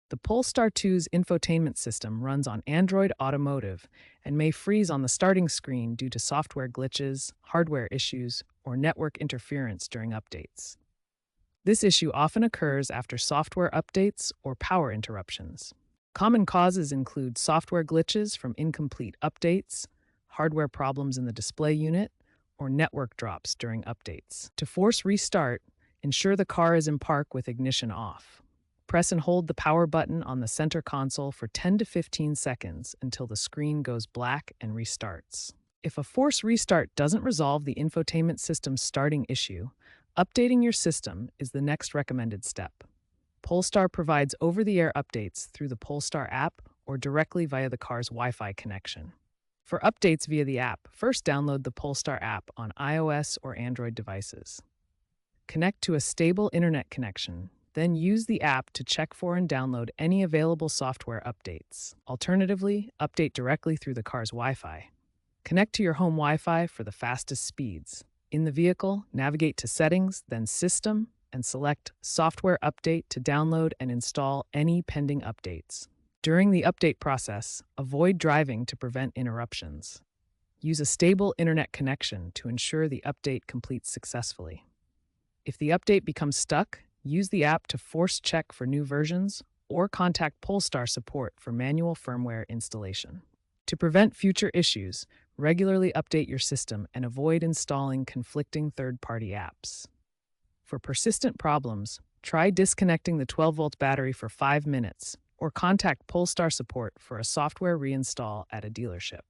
The Polestar 2's infotainment system runs on Android Automotive and may freeze on the starting screen due to software glitches, hardware issues, or network interference during updates. This issue often occurs after software updates or power interruptions. Common causes include software glitches from incomplete updates, hardware problems in the display unit, or network drops during updates. To force restart, ensure the car is in park with ignition off. Press and hold the power button on the center console for 10 to 15 seconds until the screen goes black and restarts. If a force restart doesn't resolve the infotainment system starting issue, updating your system is the next recommended step. Polestar provides over-the-air updates through the Polestar app or directly via the car's Wi-Fi connection. For updates via the app, first download the Polestar app on iOS or Android devices. Connect to a stable internet connection, then use the app to check for and download any available software updates. Alternatively, update directly through the car's Wi-Fi. Connect to your home Wi-Fi for the fastest speeds. In the vehicle, navigate to Settings, then System, and select Software Update to download and install any pending updates. During the update process, avoid driving to prevent interruptions. Use a stable internet connection to ensure the update completes successfully. If the update becomes stuck, use the app to force check for new versions or contact Polestar support for manual firmware installation. To prevent future issues, regularly update your system and avoid installing conflicting third-party apps. For persistent problems, try disconnecting the 12-volt battery for 5 minutes or contact Polestar support for a software reinstall at a dealership.